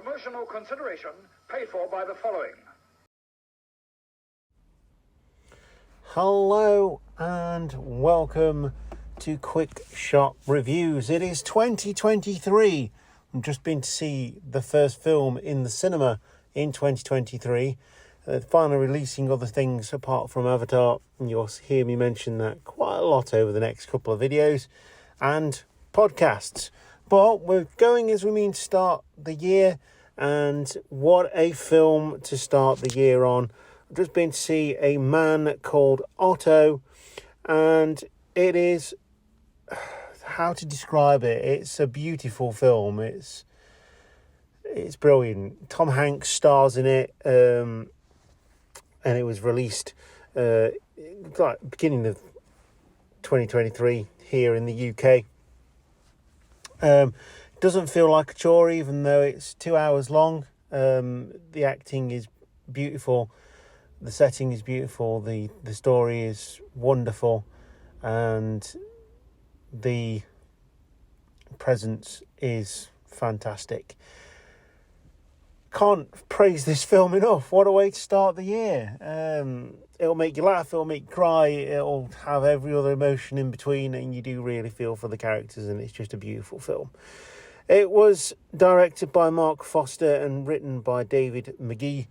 Promotional consideration paid for by the following. Hello and welcome to Quick Shot Reviews. It is 2023. I've just been to see the first film in the cinema in 2023. Finally releasing other things apart from Avatar. And you'll hear me mention that quite a lot over the next couple of videos and podcasts. But we're going as we mean to start the year. And what a film to start the year on. I've just been to see A Man Called Otto, and it is, how to describe it, it's a beautiful film. It's brilliant. Tom Hanks stars in it, and it was released like beginning of 2023 here in the UK. Doesn't feel like a chore, even though it's 2 hours long. The acting is beautiful. The setting is beautiful, the story is wonderful, and the presence is fantastic. Can't praise this film enough. What a way to start the year. It'll make you laugh, it'll make you cry, it'll have every other emotion in between, and you do really feel for the characters, and it's just a beautiful film. It was directed by Mark Foster and written by David McGee.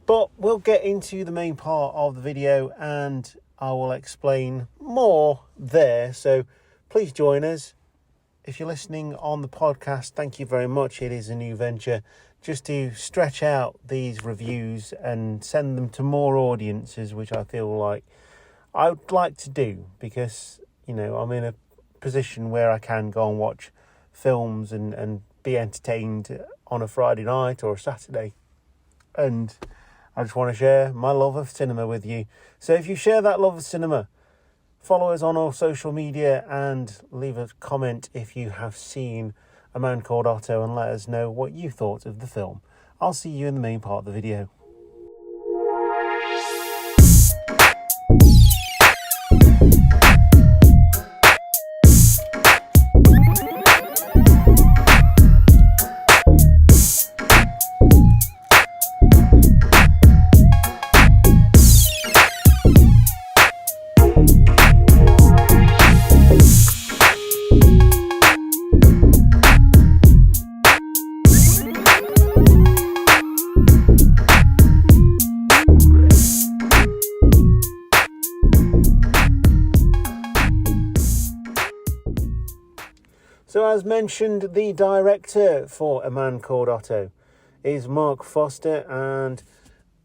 But we'll get into the main part of the video and I will explain more there. So please join us. If you're listening on the podcast, thank you very much. It is a new venture just to stretch out these reviews and send them to more audiences, which I feel like I would like to do because, you know, I'm in a position where I can go and watch films and be entertained on a Friday night or a Saturday. And I just want to share my love of cinema with you. So if you share that love of cinema, follow us on all social media and leave a comment if you have seen A Man Called Otto and let us know what you thought of the film. I'll see you in the main part of the video. So as mentioned, the director for A Man Called Otto is Mark Foster, and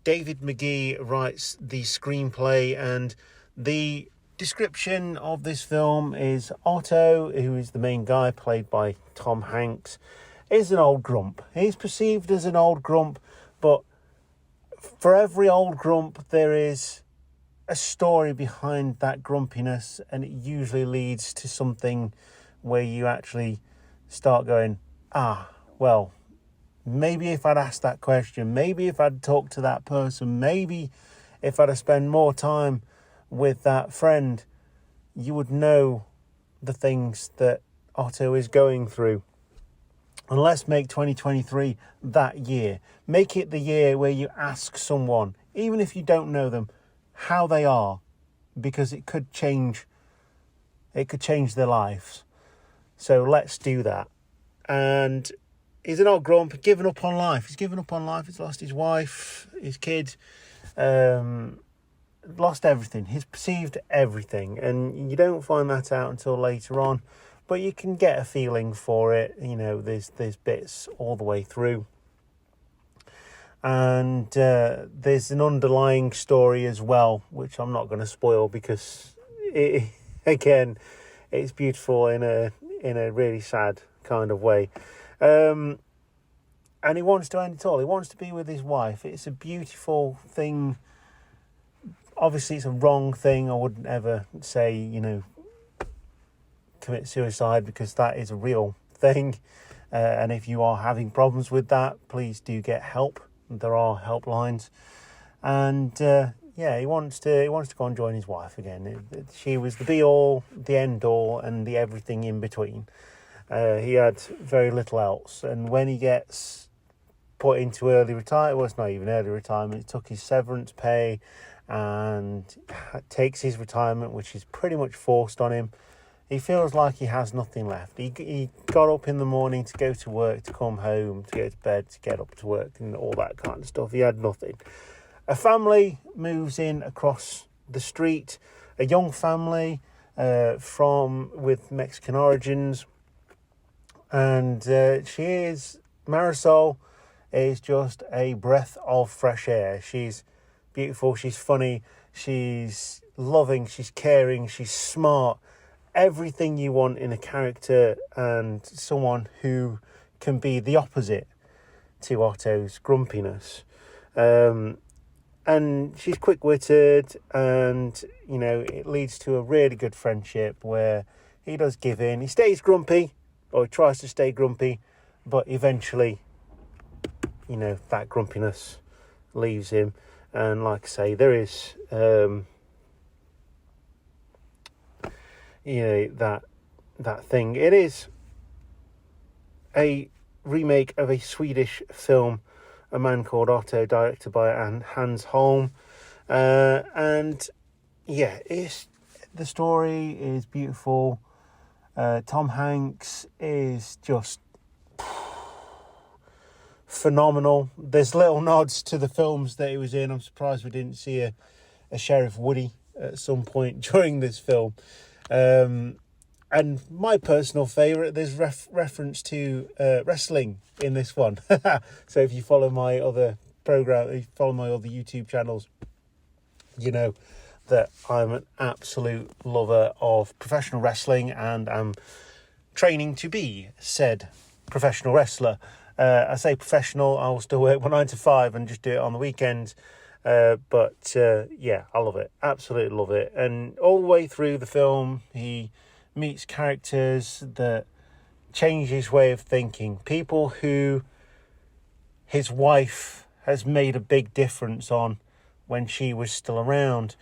David McGee writes the screenplay. And the description of this film is Otto, who is the main guy played by Tom Hanks, is an old grump. He's perceived as an old grump, but for every old grump there is a story behind that grumpiness, and it usually leads to something where you actually start going, well, maybe if I'd asked that question, maybe if I'd talked to that person, maybe if I'd have spent more time with that friend, you would know the things that Otto is going through. And let's make 2023 that year. Make it the year where you ask someone, even if you don't know them, how they are, because it could change their lives. So let's do that. And he's an old grump, given up on life. He's given up on life. He's lost his wife, his kid, lost everything. He's perceived everything. And you don't find that out until later on. But you can get a feeling for it. You know, there's bits all the way through. And there's an underlying story as well, which I'm not going to spoil because, it's beautiful in a really sad kind of way. And he wants to end it all. He wants to be with his wife. It's a beautiful thing. Obviously, it's a wrong thing. I wouldn't ever say, commit suicide, because that is a real thing. And if you are having problems with that, please do get help. There are helplines. And he wants to go and join his wife again. She was the be-all, the end-all, and the everything in between. He had very little else. And when he gets put into early retirement. Well, it's not even early retirement. He took his severance pay and takes his retirement, which is pretty much forced on him. He feels like he has nothing left. He got up in the morning to go to work, to come home, to go to bed, to get up to work, and all that kind of stuff. He had nothing. A family moves in across the street, a young family with Mexican origins, and Marisol is just a breath of fresh air. She's beautiful, she's funny, she's loving, she's caring, she's smart. Everything you want in a character, and someone who can be the opposite to Otto's grumpiness. And she's quick-witted, and, you know, it leads to a really good friendship where he does give in. He stays grumpy, or he tries to stay grumpy, but eventually, you know, that grumpiness leaves him. And like I say, there is, you know, that thing. It is a remake of a Swedish film, A Man Called Otto, directed by Hans Holm. And yeah, the story is beautiful. Tom Hanks is just phenomenal. There's little nods to the films that he was in. I'm surprised we didn't see a Sheriff Woody at some point during this film. And my personal favourite, there's reference to wrestling in this one. So if you follow my other YouTube channels, you know that I'm an absolute lover of professional wrestling, and I'm training to be said professional wrestler. I say professional, I will still work 9 to 5 and just do it on the weekends. But yeah, I love it. Absolutely love it. And all the way through the film, he meets characters that change his way of thinking. People who his wife has made a big difference on when she was still around.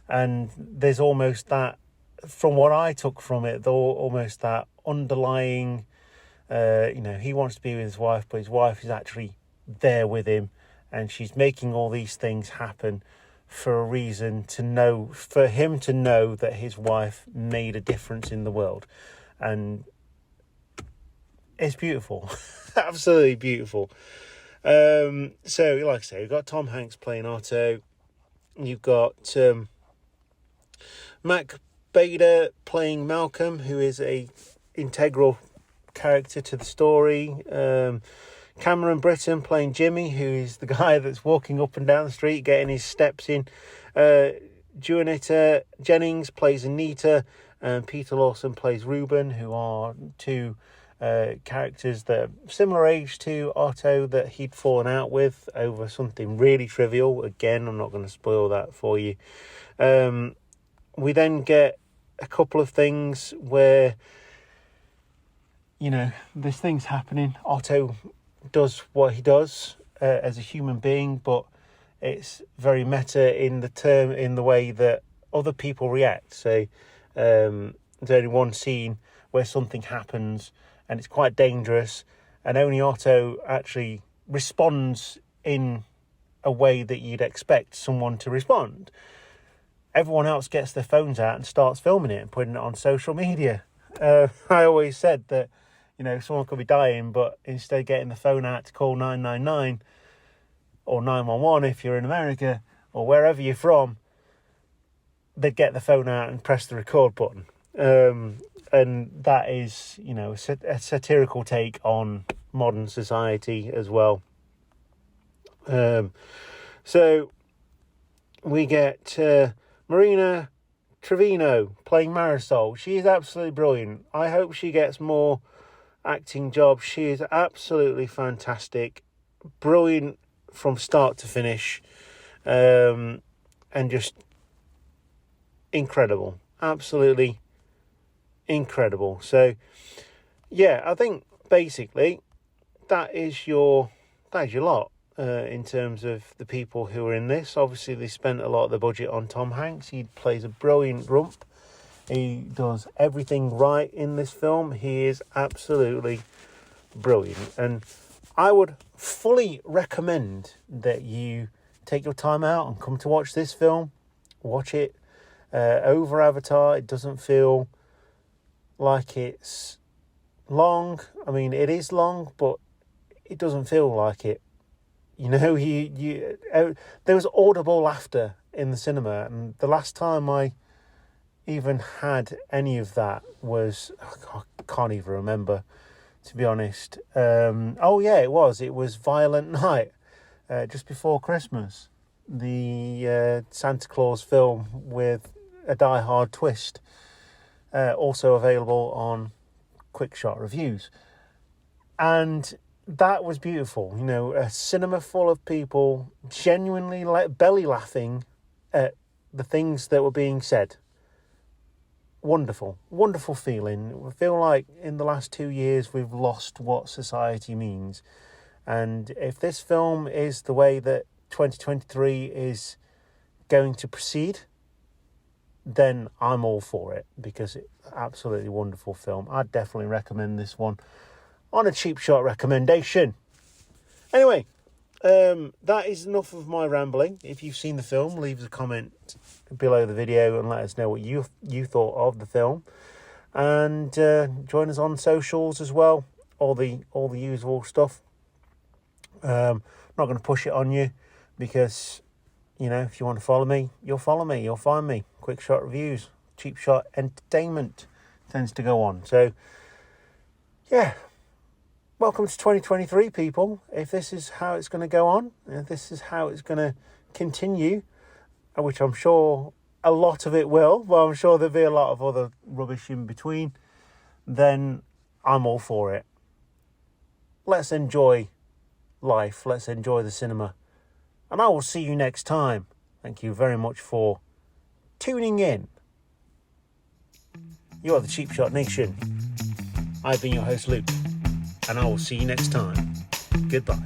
And there's almost that, from what I took from it, though, almost that underlying, you know, he wants to be with his wife, but his wife is actually there with him. And she's making all these things happen for a reason, for him to know that his wife made a difference in the world. And it's beautiful. Absolutely beautiful. So, like I say, you've got Tom Hanks playing Otto. You've got Mac Bader playing Malcolm, who is a integral character to the story. Cameron Britton playing Jimmy, who is the guy that's walking up and down the street, getting his steps in. Juanita Jennings plays Anita, and Peter Lawson plays Ruben, who are two characters that are similar age to Otto that he'd fallen out with over something really trivial. Again, I'm not going to spoil that for you. We then get a couple of things where, you know, there's things happening. Otto does what he does as a human being, but it's very meta in the way that other people react. So there's only one scene where something happens and it's quite dangerous, and only Otto actually responds in a way that you'd expect someone to respond. Everyone else gets their phones out and starts filming it and putting it on social media. I always said that, you know, someone could be dying, but instead of getting the phone out to call 999 or 911 if you're in America or wherever you're from, they'd get the phone out and press the record button. And that is, you know, a satirical take on modern society as well. So we get Marina Trevino playing Marisol. She is absolutely brilliant. I hope she gets more acting jobs. She is absolutely fantastic. Brilliant from start to finish. And just incredible. Absolutely incredible. So, yeah, I think basically that is your lot. In terms of the people who are in this. Obviously, they spent a lot of the budget on Tom Hanks. He plays a brilliant rump. He does everything right in this film. He is absolutely brilliant. And I would fully recommend that you take your time out and come to watch this film. Watch it over Avatar. It doesn't feel like it's long. I mean, it is long, but it doesn't feel like it. You know, there was audible laughter in the cinema, and the last time I even had any of that was, I can't even remember, to be honest. It was Violent Night, just before Christmas, the Santa Claus film with a die-hard twist, also available on Quick Shot Reviews. And that was beautiful. You know, a cinema full of people genuinely belly laughing at the things that were being said. Wonderful, wonderful feeling. I feel like in the last 2 years we've lost what society means. And if this film is the way that 2023 is going to proceed, then I'm all for it, because it's an absolutely wonderful film. I'd definitely recommend this one on a cheap shot recommendation. Anyway, that is enough of my rambling. If you've seen the film, leave us a comment below the video and let us know what you thought of the film. And join us on socials as well. All the usual stuff. Not going to push it on you, because, you know, if you want to follow me, you'll find me. Quick Shot Reviews, Cheap Shot Entertainment tends to go on. So, yeah. Welcome to 2023, people. If this is how it's going to go on, if this is how it's going to continue, which I'm sure a lot of it will, but I'm sure there'll be a lot of other rubbish in between, then I'm all for it. Let's enjoy life. Let's enjoy the cinema. And I will see you next time. Thank you very much for tuning in. You are the Cheap Shot Nation. I've been your host, Luke. And I will see you next time. Goodbye.